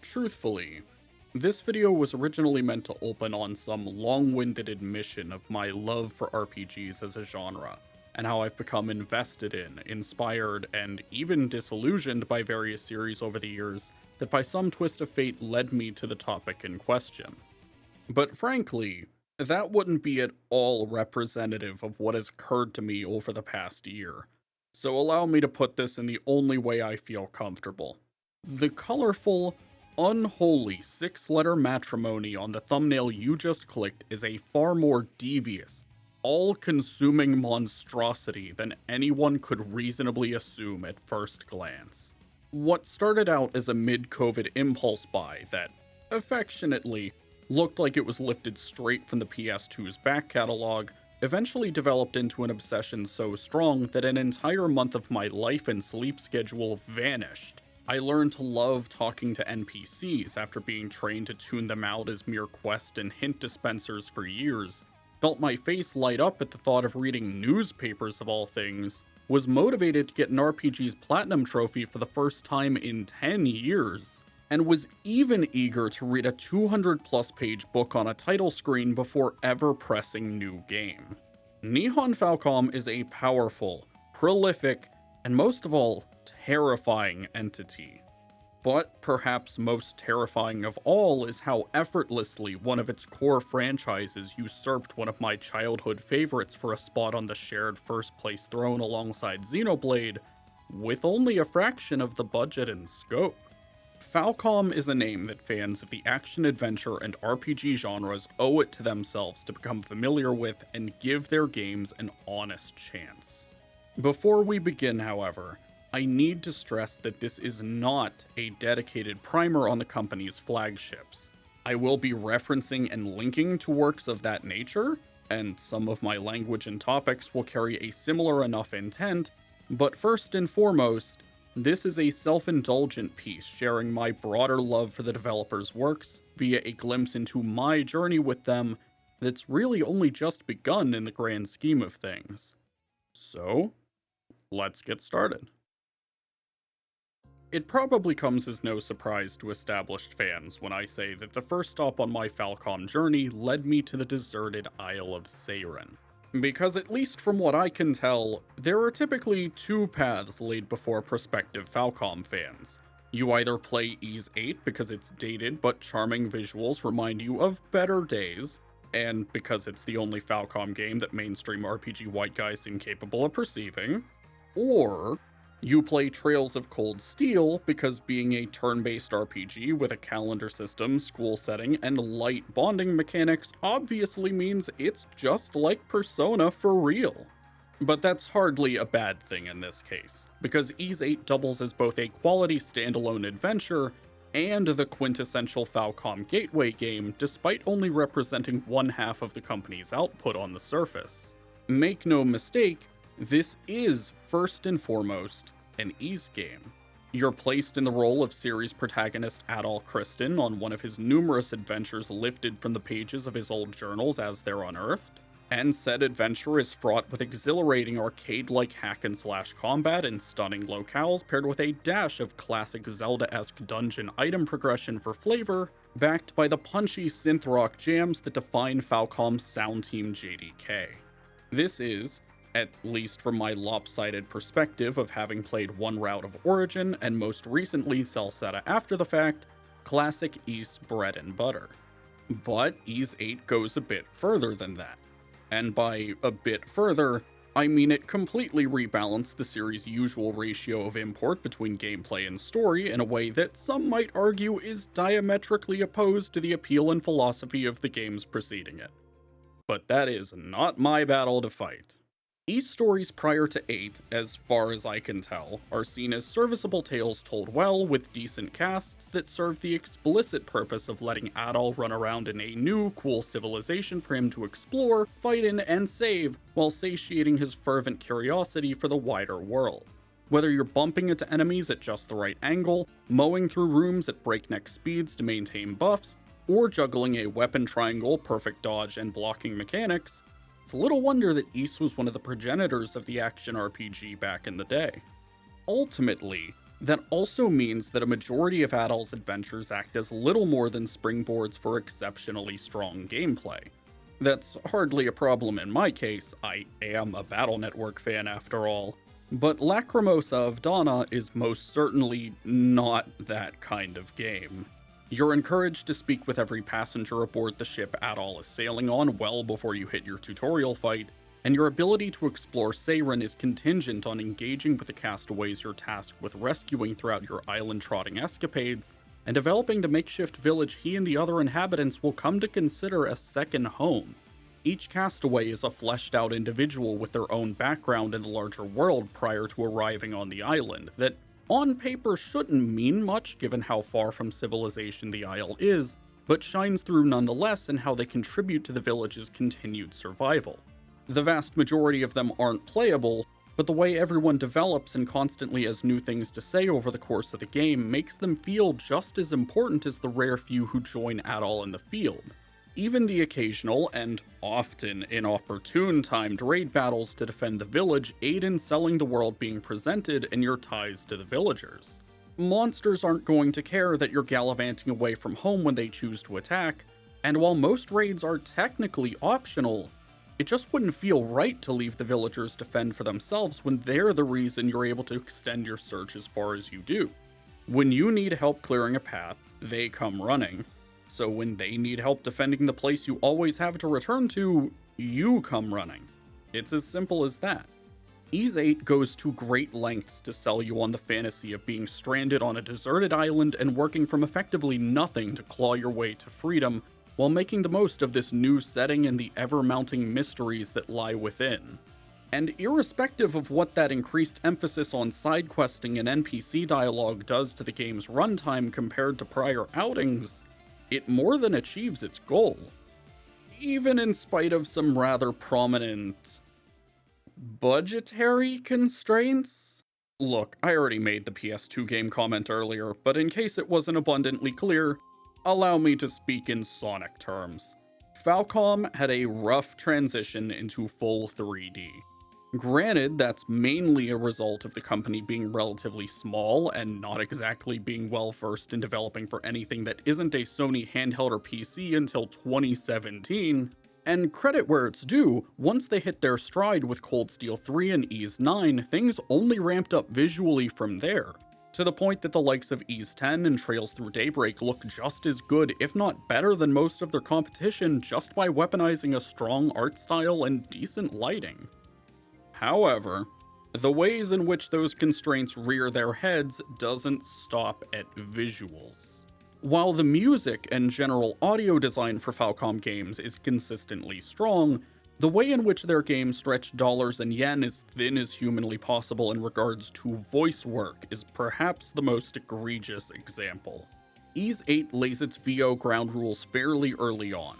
Truthfully, this video was originally meant to open on some long-winded admission of my love for RPGs as a genre, and how I've become invested in, inspired, and even disillusioned by various series over the years that by some twist of fate led me to the topic in question. But frankly, that wouldn't be at all representative of what has occurred to me over the past year. So allow me to put this in the only way I feel comfortable. The colorful, unholy 6-letter matrimony on the thumbnail you just clicked is a far more devious, all-consuming monstrosity than anyone could reasonably assume at first glance. What started out as a mid-COVID impulse buy that, affectionately, looked like it was lifted straight from the PS2's back catalog, eventually developed into an obsession so strong that an entire month of my life and sleep schedule vanished. I learned to love talking to NPCs after being trained to tune them out as mere quest and hint dispensers for years, felt my face light up at the thought of reading newspapers of all things, was motivated to get an RPG's Platinum Trophy for the first time in 10 years, and was even eager to read a 200-plus page book on a title screen before ever pressing New Game. Nihon Falcom is a powerful, prolific, and most of all, terrifying entity. But perhaps most terrifying of all is how effortlessly one of its core franchises usurped one of my childhood favorites for a spot on the shared first place throne alongside Xenoblade, with only a fraction of the budget and scope. Falcom is a name that fans of the action-adventure and RPG genres owe it to themselves to become familiar with and give their games an honest chance. Before we begin, however, I need to stress that this is not a dedicated primer on the company's flagships. I will be referencing and linking to works of that nature, and some of my language and topics will carry a similar enough intent, but first and foremost, this is a self-indulgent piece sharing my broader love for the developers' works via a glimpse into my journey with them that's really only just begun in the grand scheme of things. So, let's get started. It probably comes as no surprise to established fans when I say that the first stop on my Falcom journey led me to the deserted Isle of Seiren. Because at least from what I can tell, there are typically two paths laid before prospective Falcom fans. You either play Ys VIII because its dated but charming visuals remind you of better days, and because it's the only Falcom game that mainstream RPG white guys seem capable of perceiving, or you play Trails of Cold Steel because being a turn-based RPG with a calendar system, school setting, and light bonding mechanics obviously means it's just like Persona for real. But that's hardly a bad thing in this case, because Ys VIII doubles as both a quality standalone adventure and the quintessential Falcom gateway game despite only representing one half of the company's output on the surface. Make no mistake, this is, first and foremost, an Ys game. You're placed in the role of series protagonist Adol Kristen on one of his numerous adventures lifted from the pages of his old journals as they're unearthed, and said adventure is fraught with exhilarating arcade-like hack-and-slash combat in stunning locales paired with a dash of classic Zelda-esque dungeon item progression for flavor, backed by the punchy synth-rock jams that define Falcom's sound team JDK. This is, at least from my lopsided perspective of having played one route of Origin and most recently Celceta after the fact, classic Ys bread and butter. But Ys VIII goes a bit further than that. And by a bit further, I mean it completely rebalanced the series' usual ratio of import between gameplay and story in a way that some might argue is diametrically opposed to the appeal and philosophy of the games preceding it. But that is not my battle to fight. Ys stories prior to 8, as far as I can tell, are seen as serviceable tales told well with decent casts that serve the explicit purpose of letting Adol run around in a new, cool civilization for him to explore, fight in, and save, while satiating his fervent curiosity for the wider world. Whether you're bumping into enemies at just the right angle, mowing through rooms at breakneck speeds to maintain buffs, or juggling a weapon triangle, perfect dodge, and blocking mechanics, it's little wonder that Ys was one of the progenitors of the action RPG back in the day. Ultimately, That also means that a majority of Adol's adventures act as little more than springboards for exceptionally strong gameplay. That's hardly a problem in my case, I am a Battle Network fan after all, but Lacrimosa of Dana is most certainly not that kind of game. You're encouraged to speak with every passenger aboard the ship Adol is sailing on well before you hit your tutorial fight, and your ability to explore Seiren is contingent on engaging with the castaways you're tasked with rescuing throughout your island-trotting escapades, and developing the makeshift village he and the other inhabitants will come to consider a second home. Each castaway is a fleshed-out individual with their own background in the larger world prior to arriving on the island, that on paper shouldn't mean much given how far from civilization the isle is, but shines through nonetheless in how they contribute to the village's continued survival. The vast majority of them aren't playable, but the way everyone develops and constantly has new things to say over the course of the game makes them feel just as important as the rare few who join Adol in the field. Even the occasional, and often inopportune timed raid battles to defend the village aid in selling the world being presented and your ties to the villagers. Monsters aren't going to care that you're gallivanting away from home when they choose to attack, and while most raids are technically optional, it just wouldn't feel right to leave the villagers to fend for themselves when they're the reason you're able to extend your search as far as you do. When you need help clearing a path, they come running. So when they need help defending the place you always have to return to, you come running. It's as simple as that. Ys VIII goes to great lengths to sell you on the fantasy of being stranded on a deserted island and working from effectively nothing to claw your way to freedom, while making the most of this new setting and the ever-mounting mysteries that lie within. And irrespective of what that increased emphasis on side questing and NPC dialogue does to the game's runtime compared to prior outings, it more than achieves its goal. Even in spite of some rather prominent budgetary constraints? Look, I already made the PS2 game comment earlier, but in case it wasn't abundantly clear, allow me to speak in Sonic terms. Falcom had a rough transition into full 3D. Granted, that's mainly a result of the company being relatively small and not exactly being well versed in developing for anything that isn't a Sony handheld or PC until 2017, and credit where it's due, once they hit their stride with Cold Steel 3 and Ys IX, things only ramped up visually from there, to the point that the likes of Ys X and Trails Through Daybreak look just as good, if not better than most of their competition just by weaponizing a strong art style and decent lighting. However, the ways in which those constraints rear their heads doesn't stop at visuals. While the music and general audio design for Falcom games is consistently strong, the way in which their games stretch dollars and yen as thin as humanly possible in regards to voice work is perhaps the most egregious example. Ys VIII lays its VO ground rules fairly early on.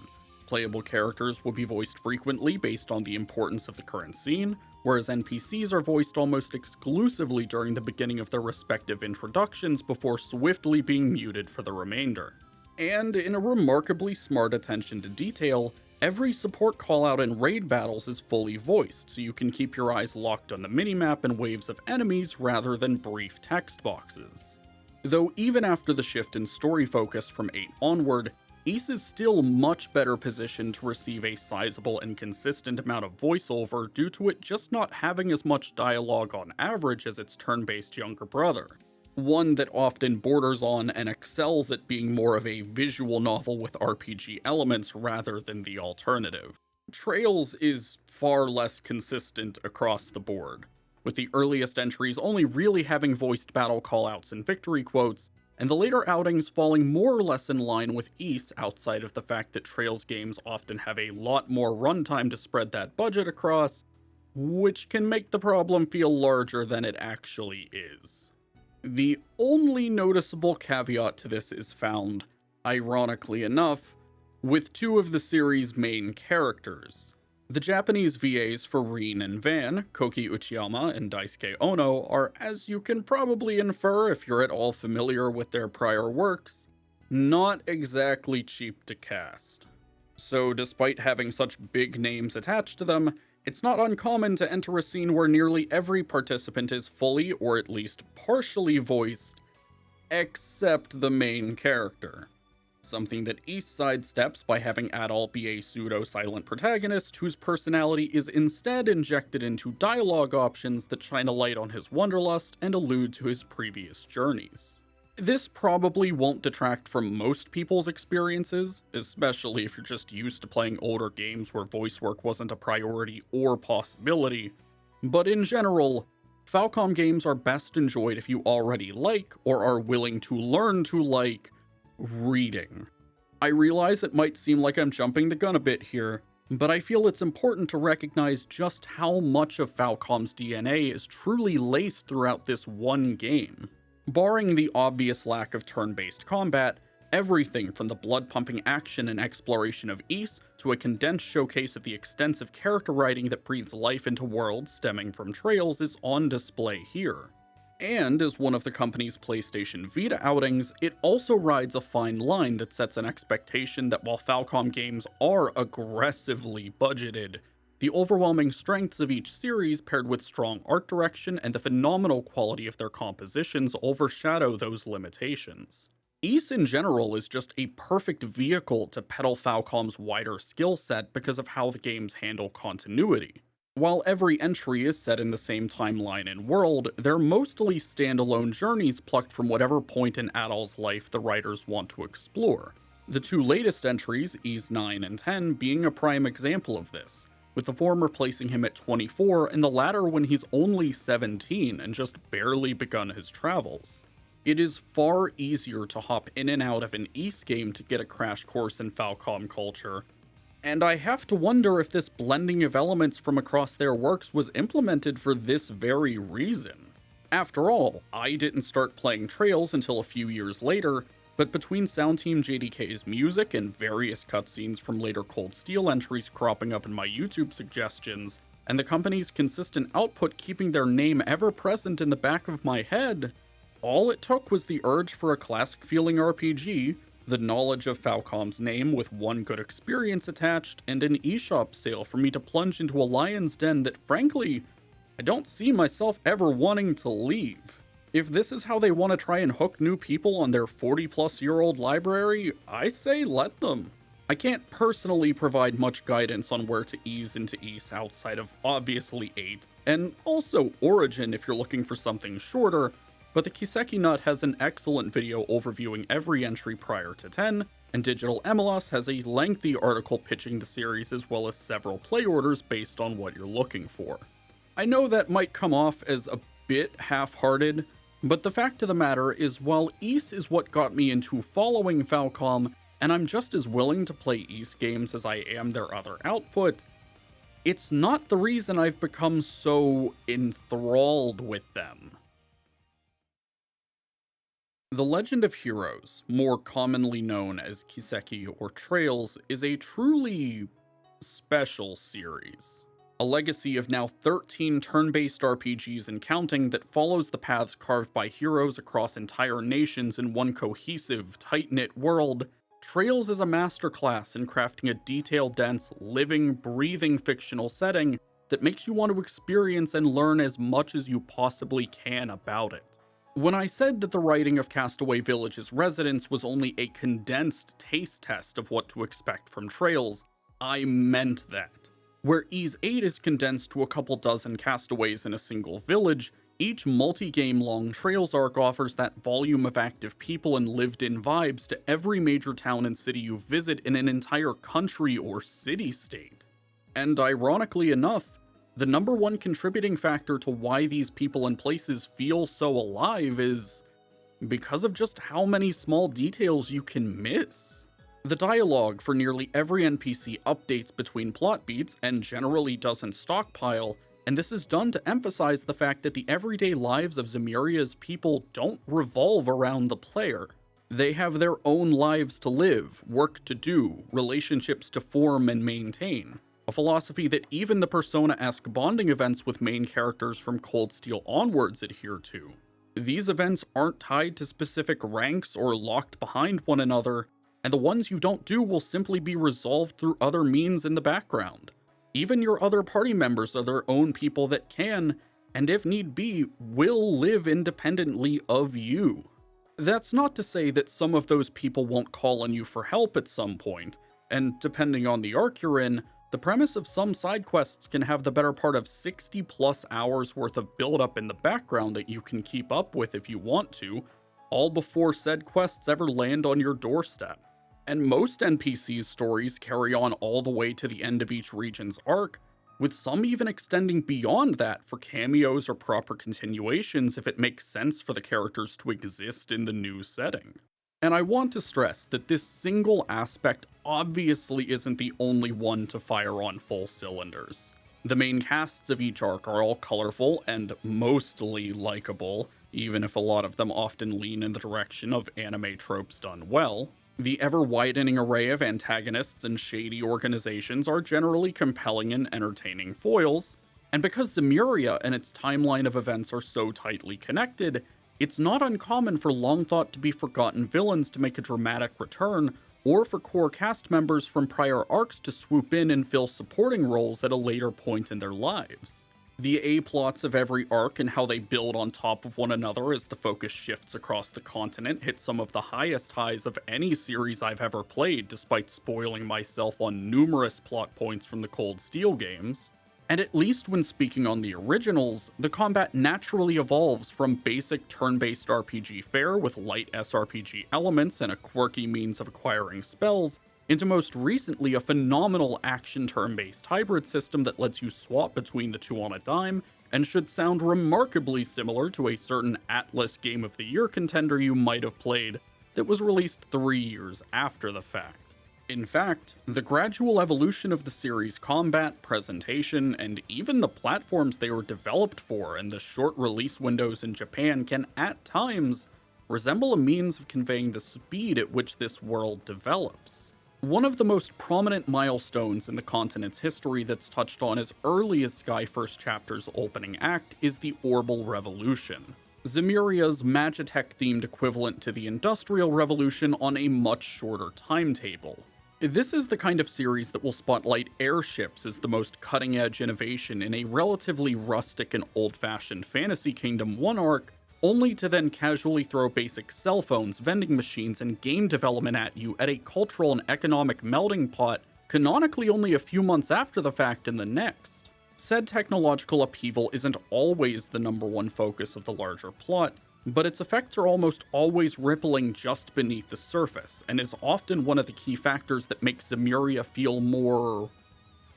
Playable characters will be voiced frequently based on the importance of the current scene, whereas NPCs are voiced almost exclusively during the beginning of their respective introductions before swiftly being muted for the remainder. And in a remarkably smart attention to detail, every support callout in raid battles is fully voiced, so you can keep your eyes locked on the minimap and waves of enemies rather than brief text boxes. Though even after the shift in story focus from 8 onward, Ys is still much better positioned to receive a sizable and consistent amount of voiceover due to it just not having as much dialogue on average as its turn-based younger brother, one that often borders on and excels at being more of a visual novel with RPG elements rather than the alternative. Trails is far less consistent across the board, with the earliest entries only really having voiced battle callouts and victory quotes, and the later outings falling more or less in line with Ys outside of the fact that Trails games often have a lot more runtime to spread that budget across, which can make the problem feel larger than it actually is. The only noticeable caveat to this is found, ironically enough, with 2 of the series' main characters. The Japanese VAs for Rin and Van, Koki Uchiyama and Daisuke Ono, are, as you can probably infer if you're at all familiar with their prior works, not exactly cheap to cast. So despite having such big names attached to them, It's not uncommon to enter a scene where nearly every participant is fully or at least partially voiced, except the main character. Something that Ys sidesteps by having Adol be a pseudo-silent protagonist whose personality is instead injected into dialogue options that shine a light on his wanderlust and allude to his previous journeys. This probably won't detract from most people's experiences, especially if you're just used to playing older games where voice work wasn't a priority or possibility, but in general, Falcom games are best enjoyed if you already like, or are willing to learn to like, reading. I realize it might seem like I'm jumping the gun a bit here, but I feel it's important to recognize just how much of Falcom's DNA is truly laced throughout this one game. Barring the obvious lack of turn-based combat, everything from the blood-pumping action and exploration of Ys to a condensed showcase of the extensive character writing that breathes life into worlds stemming from Trails is on display here. And as one of the company's PlayStation Vita outings, it also rides a fine line that sets an expectation that while Falcom games are aggressively budgeted, the overwhelming strengths of each series paired with strong art direction and the phenomenal quality of their compositions overshadow those limitations. Ys in general is just a perfect vehicle to peddle Falcom's wider skill set because of how the games handle continuity. While every entry is set in the same timeline and world, they're mostly standalone journeys plucked from whatever point in Adol's life the writers want to explore. The two latest entries, Ys IX and X, being a prime example of this, with the former placing him at 24 and the latter when he's only 17 and just barely begun his travels. It is far easier to hop in and out of an Ys game to get a crash course in Falcom culture, and I have to wonder if this blending of elements from across their works was implemented for this very reason. After all, I didn't start playing Trails until a few years later, but between Sound Team JDK's music and various cutscenes from later Cold Steel entries cropping up in my YouTube suggestions, and the company's consistent output keeping their name ever present in the back of my head, all it took was the urge for a classic-feeling RPG, the knowledge of Falcom's name with one good experience attached, and an eShop sale for me to plunge into a lion's den that, frankly, I don't see myself ever wanting to leave. If this is how they want to try and hook new people on their 40-plus-year-old library, I say let them. I can't personally provide much guidance on where to ease into Ys outside of obviously 8, and also Origin if you're looking for something shorter, but the Kiseki Nut has an excellent video overviewing every entry prior to 10, and Digital Emelas has a lengthy article pitching the series as well as several play orders based on what you're looking for. I know that might come off as a bit half-hearted, but the fact of the matter is while Ys is what got me into following Falcom, and I'm just as willing to play Ys games as I am their other output, it's not the reason I've become so enthralled with them. The Legend of Heroes, more commonly known as Kiseki or Trails, is a truly special series. A legacy of now 13 turn-based RPGs and counting that follows the paths carved by heroes across entire nations in one cohesive, tight-knit world, Trails is a masterclass in crafting a detailed, dense, living, breathing fictional setting that makes you want to experience and learn as much as you possibly can about it. When I said that the writing of Castaway Village's residents was only a condensed taste test of what to expect from Trails, I meant that. Where Ys VIII is condensed to a couple dozen castaways in a single village, each multi-game long Trails arc offers that volume of active people and lived-in vibes to every major town and city you visit in an entire country or city-state. And ironically enough, the number one contributing factor to why these people and places feel so alive is because of just how many small details you can miss. The dialogue for nearly every NPC updates between plot beats and generally doesn't stockpile, and this is done to emphasize the fact that the everyday lives of Zemuria's people don't revolve around the player. They have their own lives to live, work to do, relationships to form and maintain. A philosophy that even the Persona-esque bonding events with main characters from Cold Steel onwards adhere to. These events aren't tied to specific ranks or locked behind one another, and the ones you don't do will simply be resolved through other means in the background. Even your other party members are their own people that can, and if need be, will live independently of you. That's not to say that some of those people won't call on you for help at some point, and depending on the arc you're in, the premise of some side quests can have the better part of 60 plus hours worth of build-up in the background that you can keep up with if you want to, all before said quests ever land on your doorstep. And most NPCs' stories carry on all the way to the end of each region's arc, with some even extending beyond that for cameos or proper continuations if it makes sense for the characters to exist in the new setting. And I want to stress that this single aspect obviously isn't the only one to fire on full cylinders. The main casts of each arc are all colorful and mostly likable, even if a lot of them often lean in the direction of anime tropes done well. The ever-widening array of antagonists and shady organizations are generally compelling and entertaining foils, and because Zemuria and its timeline of events are so tightly connected, it's not uncommon for long-thought-to-be-forgotten villains to make a dramatic return, or for core cast members from prior arcs to swoop in and fill supporting roles at a later point in their lives. The A-plots of every arc and how they build on top of one another as the focus shifts across the continent hit some of the highest highs of any series I've ever played, despite spoiling myself on numerous plot points from the Cold Steel games. And at least when speaking on the originals, the combat naturally evolves from basic turn-based RPG fare with light SRPG elements and a quirky means of acquiring spells, into most recently a phenomenal action turn-based hybrid system that lets you swap between the two on a dime, and should sound remarkably similar to a certain Atlas Game of the Year contender you might have played that was released 3 years after the fact. In fact, the gradual evolution of the series' combat, presentation, and even the platforms they were developed for and the short release windows in Japan can, at times, resemble a means of conveying the speed at which this world develops. One of the most prominent milestones in the continent's history that's touched on as early as Sky First Chapter's opening act is the Orbal Revolution, Zemuria's Magitech-themed equivalent to the Industrial Revolution on a much shorter timetable. This is the kind of series that will spotlight airships as the most cutting-edge innovation in a relatively rustic and old-fashioned Fantasy Kingdom 1 arc, only to then casually throw basic cell phones, vending machines, and game development at you at a cultural and economic melting pot, canonically only a few months after the fact in the next. Said technological upheaval isn't always the number one focus of the larger plot, but its effects are almost always rippling just beneath the surface, and is often one of the key factors that makes Zemuria feel more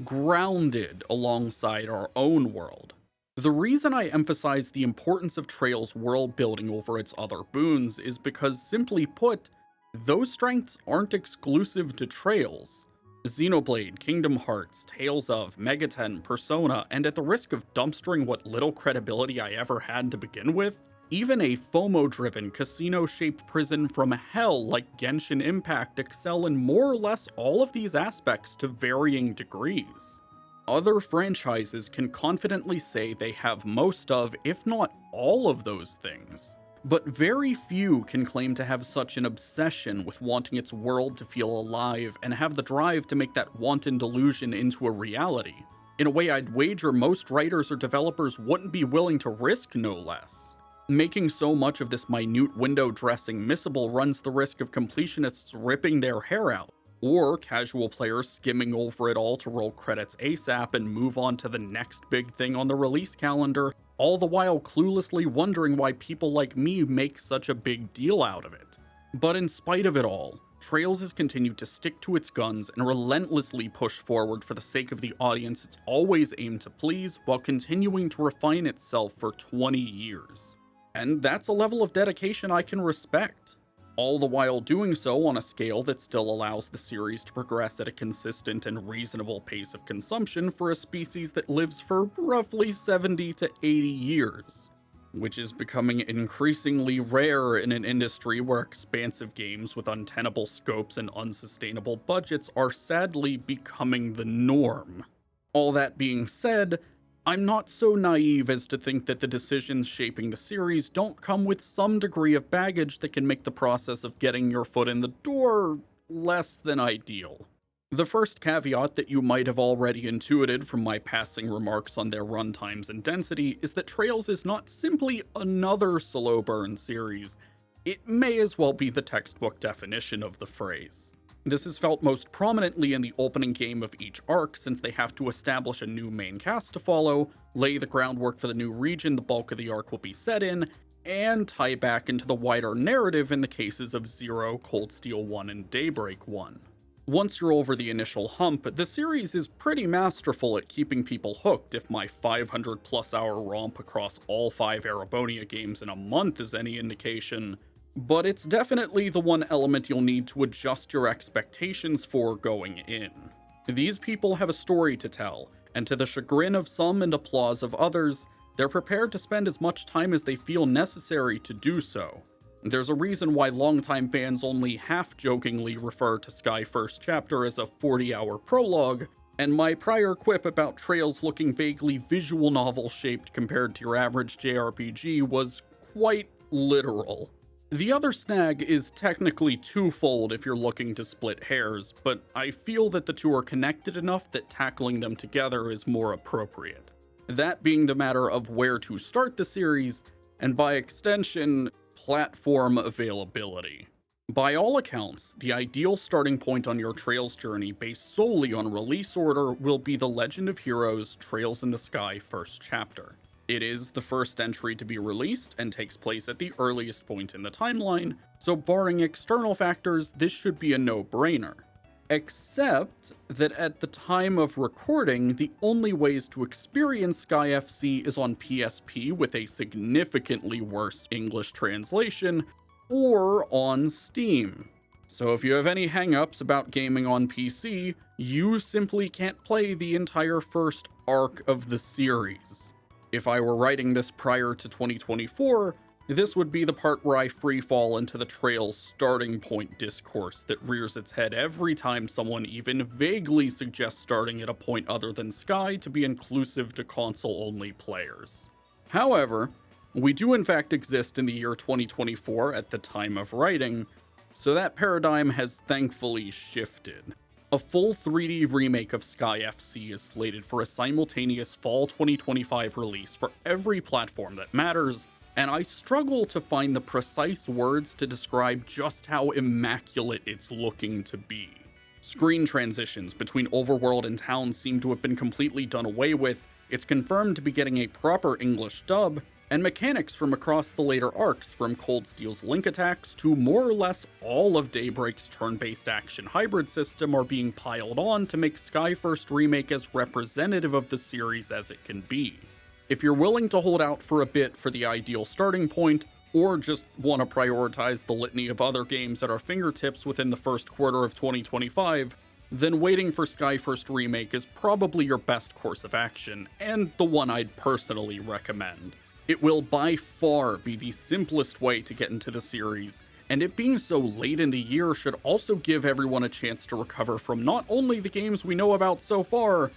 grounded alongside our own world. The reason I emphasize the importance of Trail's world building over its other boons is because, simply put, those strengths aren't exclusive to Trail's. Xenoblade, Kingdom Hearts, Tales of, Megaten, Persona, and at the risk of dumpstering what little credibility I ever had to begin with, even a FOMO-driven, casino-shaped prison from hell like Genshin Impact excel in more or less all of these aspects to varying degrees. Other franchises can confidently say they have most of, if not all of those things, but very few can claim to have such an obsession with wanting its world to feel alive and have the drive to make that wanton delusion into a reality, in a way I'd wager most writers or developers wouldn't be willing to risk, no less. Making so much of this minute window dressing missable runs the risk of completionists ripping their hair out, or casual players skimming over it all to roll credits ASAP and move on to the next big thing on the release calendar, all the while cluelessly wondering why people like me make such a big deal out of it. But in spite of it all, Trails has continued to stick to its guns and relentlessly push forward for the sake of the audience it's always aimed to please, while continuing to refine itself for 20 years. And that's a level of dedication I can respect, all the while doing so on a scale that still allows the series to progress at a consistent and reasonable pace of consumption for a species that lives for roughly 70 to 80 years, which is becoming increasingly rare in an industry where expansive games with untenable scopes and unsustainable budgets are sadly becoming the norm. All that being said, I'm not so naive as to think that the decisions shaping the series don't come with some degree of baggage that can make the process of getting your foot in the door less than ideal. The first caveat that you might have already intuited from my passing remarks on their runtimes and density is that Trails is not simply another slow burn series. It may as well be the textbook definition of the phrase. This is felt most prominently in the opening game of each arc, since they have to establish a new main cast to follow, lay the groundwork for the new region the bulk of the arc will be set in, and tie back into the wider narrative in the cases of Zero, Cold Steel 1, and Daybreak 1. Once you're over the initial hump, the series is pretty masterful at keeping people hooked, if my 500 plus hour romp across all 5 Erebonia games in a month is any indication. But it's definitely the one element you'll need to adjust your expectations for going in. These people have a story to tell, and to the chagrin of some and applause of others, they're prepared to spend as much time as they feel necessary to do so. There's a reason why longtime fans only half-jokingly refer to Sky First Chapter as a 40-hour prologue, and my prior quip about Trails looking vaguely visual novel-shaped compared to your average JRPG was quite literal. The other snag is technically twofold if you're looking to split hairs, but I feel that the two are connected enough that tackling them together is more appropriate. That being the matter of where to start the series, and by extension, platform availability. By all accounts, the ideal starting point on your Trails journey based solely on release order will be The Legend of Heroes Trails in the Sky First Chapter. It is the first entry to be released and takes place at the earliest point in the timeline, so barring external factors, this should be a no-brainer. Except that at the time of recording, the only ways to experience Sky FC is on PSP with a significantly worse English translation, or on Steam. So if you have any hangups about gaming on PC, you simply can't play the entire first arc of the series. If I were writing this prior to 2024, this would be the part where I freefall into the Trails starting point discourse that rears its head every time someone even vaguely suggests starting at a point other than Sky to be inclusive to console-only players. However, we do in fact exist in the year 2024 at the time of writing, so that paradigm has thankfully shifted. A full 3D remake of Sky FC is slated for a simultaneous fall 2025 release for every platform that matters, and I struggle to find the precise words to describe just how immaculate it's looking to be. Screen transitions between overworld and town seem to have been completely done away with, it's confirmed to be getting a proper English dub, and mechanics from across the later arcs, from Cold Steel's link attacks to more or less all of Daybreak's turn-based action hybrid system, are being piled on to make Sky First Remake as representative of the series as it can be. If you're willing to hold out for a bit for the ideal starting point, or just want to prioritize the litany of other games at our fingertips within the first quarter of 2025, then waiting for Sky First Remake is probably your best course of action, and the one I'd personally recommend. It will by far be the simplest way to get into the series, and it being so late in the year should also give everyone a chance to recover from not only the games we know about so far,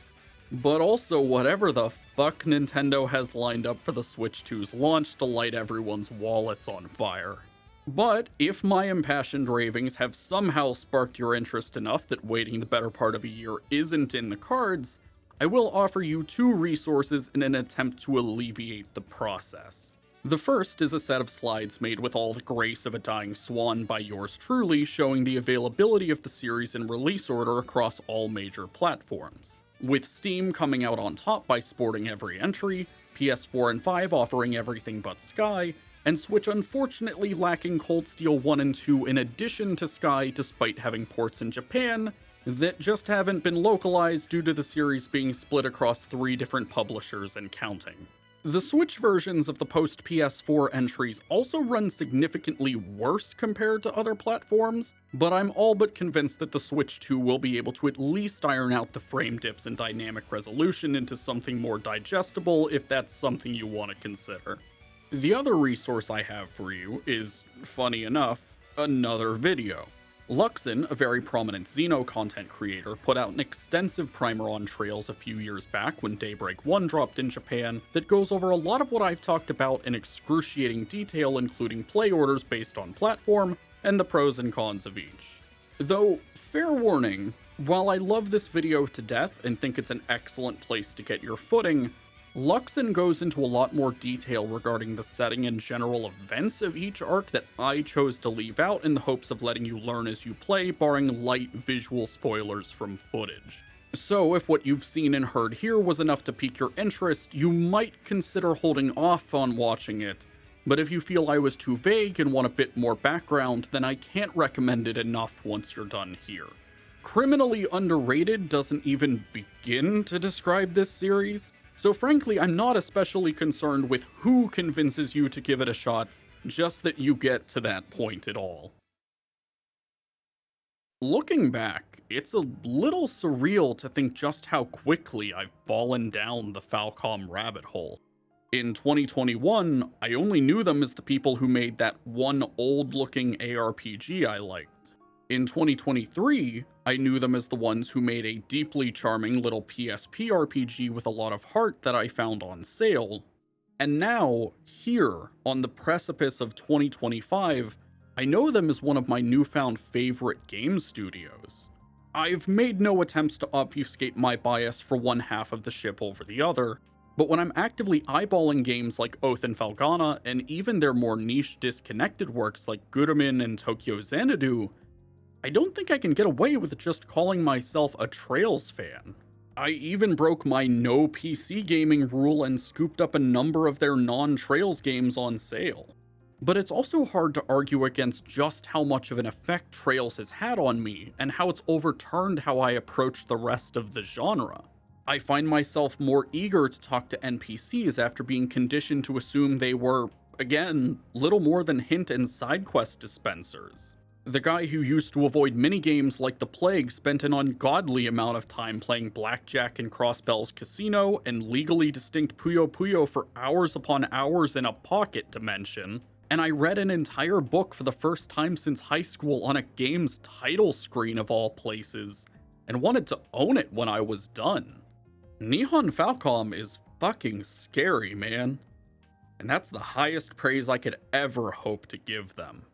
but also whatever the fuck Nintendo has lined up for the Switch 2's launch to light everyone's wallets on fire. But if my impassioned ravings have somehow sparked your interest enough that waiting the better part of a year isn't in the cards, I will offer you 2 resources in an attempt to alleviate the process. The first is a set of slides made with all the grace of a dying swan by yours truly, showing the availability of the series in release order across all major platforms. With Steam coming out on top by sporting every entry, PS4 and 5 offering everything but Sky, and Switch unfortunately lacking Cold Steel 1 and 2 in addition to Sky despite having ports in Japan that just haven't been localized due to the series being split across 3 different publishers and counting. The Switch versions of the post-PS4 entries also run significantly worse compared to other platforms, but I'm all but convinced that the Switch 2 will be able to at least iron out the frame dips and dynamic resolution into something more digestible if that's something you want to consider. The other resource I have for you is, funny enough, another video. Luxin, a very prominent Xeno content creator, put out an extensive primer on Trails a few years back when Daybreak 1 dropped in Japan that goes over a lot of what I've talked about in excruciating detail, including play orders based on platform and the pros and cons of each. Though, fair warning, While I love this video to death and think it's an excellent place to get your footing, Luxin goes into a lot more detail regarding the setting and general events of each arc that I chose to leave out in the hopes of letting you learn as you play, barring light visual spoilers from footage. So if what you've seen and heard here was enough to pique your interest, you might consider holding off on watching it, but if you feel I was too vague and want a bit more background, then I can't recommend it enough once you're done here. Criminally underrated doesn't even begin to describe this series, so frankly I'm not especially concerned with who convinces you to give it a shot, just that you get to that point at all. Looking back, it's a little surreal to think just how quickly I've fallen down the Falcom rabbit hole. In 2021, I only knew them as the people who made that one old-looking ARPG I liked. In 2023, I knew them as the ones who made a deeply charming little PSP RPG with a lot of heart that I found on sale. And now, here, on the precipice of 2025, I know them as one of my newfound favorite game studios. I've made no attempts to obfuscate my bias for one half of the ship over the other, but when I'm actively eyeballing games like Oath and Falgana, and even their more niche disconnected works like Gurumin and Tokyo Xanadu, I don't think I can get away with just calling myself a Trails fan. I even broke my no PC gaming rule and scooped up a number of their non-Trails games on sale. But it's also hard to argue against just how much of an effect Trails has had on me, and how it's overturned how I approach the rest of the genre. I find myself more eager to talk to NPCs after being conditioned to assume they were, again, little more than hint and side quest dispensers. The guy who used to avoid minigames like the plague spent an ungodly amount of time playing blackjack in Crossbell's casino and legally distinct Puyo Puyo for hours upon hours in a pocket dimension, and I read an entire book for the first time since high school on a game's title screen of all places, and wanted to own it when I was done. Nihon Falcom is fucking scary, man. And that's the highest praise I could ever hope to give them.